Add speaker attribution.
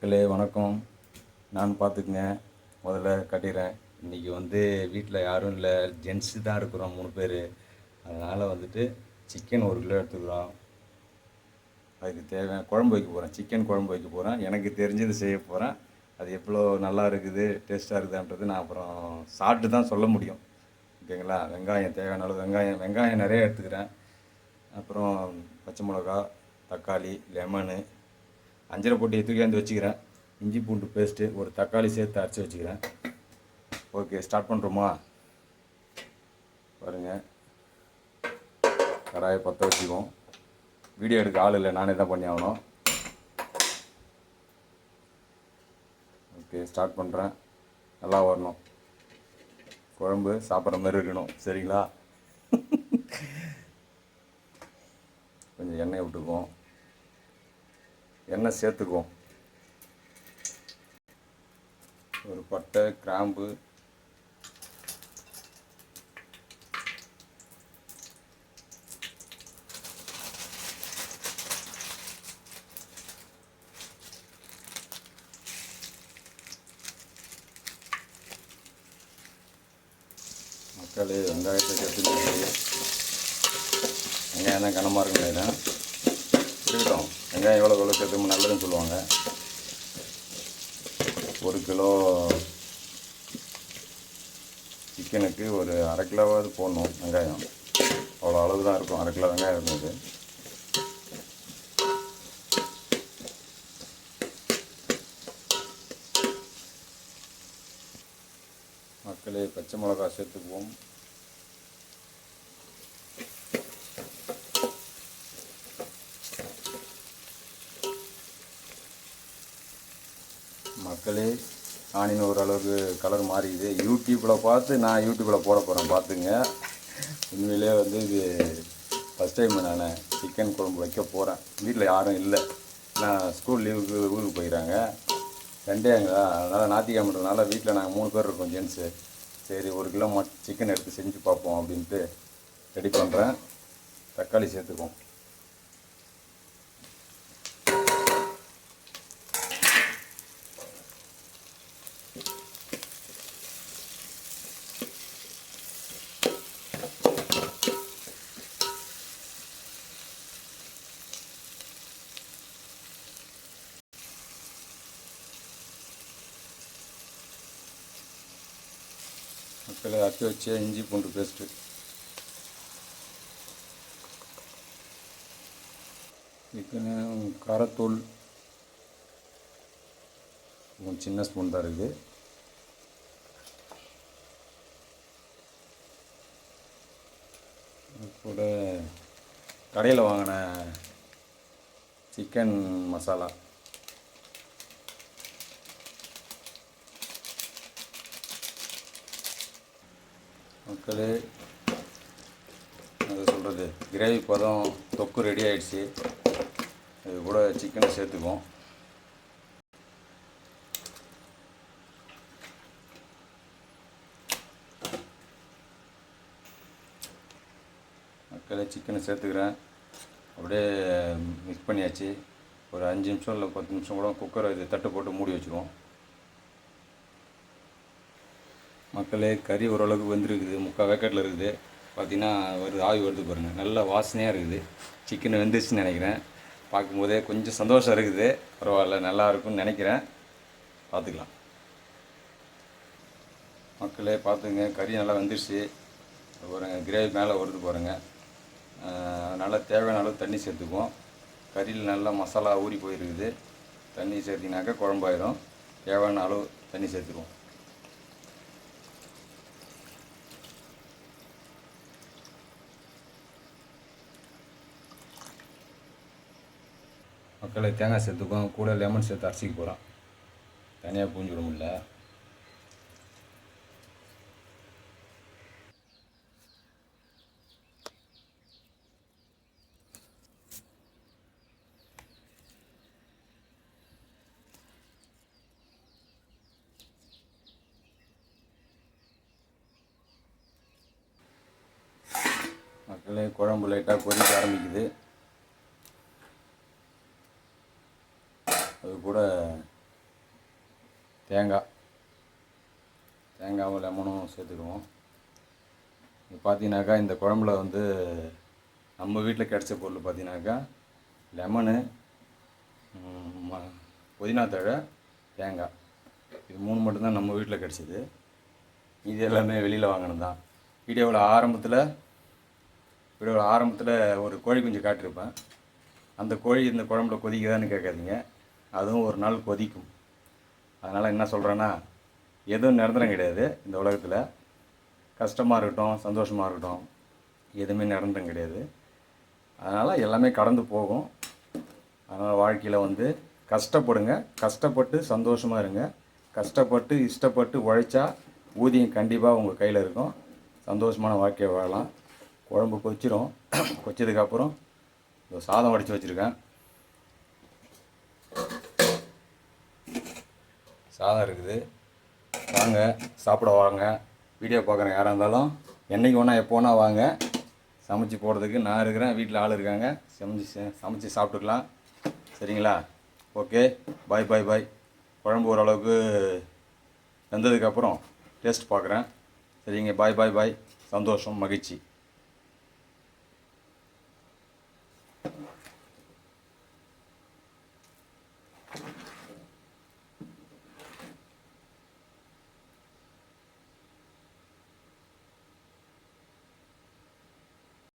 Speaker 1: மக்களே வணக்கம். நான் பார்த்துக்குங்க, முதல்ல கட்டிடுறேன். இன்றைக்கி வீட்டில் யாரும் இல்லை, ஜென்ஸு தான் இருக்கிறோம் 3 பேர். அதனால் சிக்கன் 1 கிலோ எடுத்துக்கிறோம். அதுக்கு தேவையான குழம்பு வைக்க போகிறேன், சிக்கன் குழம்பு வைக்க போகிறேன். எனக்கு தெரிஞ்சது செய்ய போகிறேன். அது எவ்வளோ நல்லா இருக்குது, டேஸ்ட்டாக இருக்குதுன்றது நான் அப்புறம் சாப்பிட்டு தான் சொல்ல முடியும். ஓகேங்களா? வெங்காயம் தேவையான அளவு வெங்காயம் நிறைய எடுத்துக்கிறேன். அப்புறம் பச்சை மிளகா, தக்காளி, லெமனு, அஞ்சரை போட்டு தூக்கியாந்து வச்சுக்கிறேன். இஞ்சி பூண்டு பேஸ்ட்டு, ஒரு தக்காளி சேர்த்து அரைச்சி வச்சுக்கிறேன். ஓகே, ஸ்டார்ட் பண்ணுறோமா? பாருங்கள், கடாயை பற்ற வச்சுக்குவோம். வீடியோ எடுக்க ஆள் இல்லை, நானே தான் பண்ணி ஆகணும். ஓகே, ஸ்டார்ட் பண்ணுறேன். நல்லா வரணும், குழம்பு சாப்பிட்ற மாதிரி இருக்கணும். சரிங்களா? கொஞ்சம் எண்ணெய் விட்டுக்குவோம், எண்ணெய் சேர்த்துக்குவோம். ஒரு பட்டை, கிராம்பு, தக்காளி, வெங்காயத்தை சேர்த்து வெங்காயம் தான் கனமாக இருக்கும். இல்லைன்னா இருக்கட்டும், வெங்காயம் எவ்வளோ சேர்த்து நல்லதுன்னு சொல்லுவாங்க. 1 கிலோ சிக்கனுக்கு ஒரு அரை கிலோவாவது போடணும் வெங்காயம். அவ்வளோ அளவு தான் இருக்கும், அரை கிலோ வெங்காயம் இருந்தது. மக்களே, பச்சை மிளகா சேர்த்துக்குவோம். மக்களே, ஆனியன் ஓரளவுக்கு கலர் மாறிக்குது. யூடியூப்பில் பார்த்து நான் யூடியூப்பில் போட போகிறேன், பார்த்துங்க. உண்மையிலே இது ஃபஸ்ட் டைம் நான் சிக்கன் குழம்பு வைக்க போகிறேன். வீட்டில் யாரும் இல்லை, நான் ஸ்கூல் லீவுக்கு ஊருக்கு போயிடறாங்க. சண்டேங்களா, அதனால் ஞாயிற்றுக்கிழமைன்றதுனால வீட்டில் நாங்கள் 3 பேர் இருக்கோம், ஜென்ஸு. சரி, 1 கிலோ சிக்கன் எடுத்து செஞ்சு பார்ப்போம் அப்படின்ட்டு ரெடி பண்ணுறேன். தக்காளி சேர்த்துக்குவோம். மக்களை அரைச்சி வச்ச இஞ்சி பூண்டு பேஸ்ட்டு, சிக்கனு, காரத்தூள் சின்ன ஸ்பூன் தான் இருக்குது. கூட கடையில் வாங்கின சிக்கன் மசாலா, மக்களே அது சொல்கிறது கிரேவி பதம், தொக்கு ரெடி ஆகிடுச்சு. இது கூட சிக்கனை சேர்த்துக்குவோம். மக்களே, சிக்கனை சேர்த்துக்கிறேன். அப்படியே மிக்ஸ் பண்ணியாச்சு. ஒரு 5 நிமிஷம் இல்லை 10 நிமிஷம் கூட குக்கரை இது தட்டு போட்டு மூடி வச்சுக்குவோம். மக்களே, கறி ஓரளவுக்கு வெந்திருக்குது, 3/4 வேக்காட்டில் இருக்குது. பார்த்திங்கன்னா ஆவி வருது பாருங்கள், நல்ல வாசனையாக இருக்குது. சிக்கன் வெந்துருச்சுன்னு நினைக்கிறேன். பார்க்கும்போதே கொஞ்சம் சந்தோஷம் இருக்குது. பரவாயில்ல, நல்லா இருக்கும்னு நினைக்கிறேன். பார்த்துக்கலாம். மக்களே பார்த்துங்க, கறி நல்லா வெந்துருச்சு பாருங்க, கிரேவி மேலே வருது பாருங்கள். அதனால் தேவையான அளவு தண்ணி சேர்த்துக்குவோம். கறியில் நல்லா மசாலா ஊறி போயிருக்குது. தண்ணி சேர்த்திங்கனாக்கா குழம்பாயிரும். தேவையான அளவு தண்ணி சேர்த்துக்குவோம். மக்களை, தேங்காய் சேர்த்துக்குவோம். கூட லெமன் சேர்த்து அரைச்சிக்க போகிறோம். தனியாக பூஞ்சி விட முடியல. மக்களே, குழம்பு லைட்டாக கொதிக்க ஆரம்பிக்குது. அது கூட லெமனும் சேர்த்துக்குவோம். இப்போ பார்த்தீங்கன்னாக்கா இந்த குழம்புல வந்து நம்ம வீட்டில் கிடச்ச பொருள் பார்த்தீங்கன்னாக்கா லெமனு, புதினா தழை, தேங்காய், இது 3 மட்டும்தான் நம்ம வீட்டில் கிடச்சிது. இது எல்லாமே வெளியில் வாங்கினது தான். வீடியோவில் ஆரம்பத்தில் ஒரு கோழி குஞ்சு காட்டியிருப்பேன். அந்த கோழி இந்த குழம்புல கொதிக்குதான்னு கேட்காதீங்க, அதுவும் ஒரு நாள் கொதிக்கும். அதனால் என்ன சொல்கிறேன்னா, எதுவும் நிரந்தரம் கிடையாது இந்த உலகத்தில். கஷ்டமாக இருக்கட்டும், சந்தோஷமாக இருக்கட்டும், எதுவுமே நிரந்தரம் கிடையாது. அதனால் எல்லாமே கடந்து போகும். அதனால் வாழ்க்கையில் வந்து கஷ்டப்படுங்க, கஷ்டப்பட்டு சந்தோஷமாக இருங்க. கஷ்டப்பட்டு இஷ்டப்பட்டு உழைச்சா ஊதியம் கண்டிப்பாக உங்கள் கையில் இருக்கும். சந்தோஷமான வாழ்க்கையை வாழலாம். குழம்பு கொதிச்சிடும். கொதிச்சதுக்கப்புறம் சாதம் வடித்து வச்சுருக்கேன். சாதம் இருக்குது, வாங்க சாப்பிட வாங்க. வீடியோ பார்க்குறேன் யாராக இருந்தாலும் என்றைக்கு வேணால் எப்போ வேணால் வாங்க. சமைச்சு போடுறதுக்கு நான் இருக்கிறேன், வீட்டில் ஆள் இருக்காங்க. சமைச்சு சாப்பிட்டுக்கலாம். சரிங்களா? ஓகே, பாய் பாய் பாய். குழம்பு ஓரளவுக்கு வெந்ததுக்கப்புறம் டேஸ்ட் பார்க்குறேன். சரிங்க, பாய் பாய் பாய். சந்தோஷம், மகிழ்ச்சி.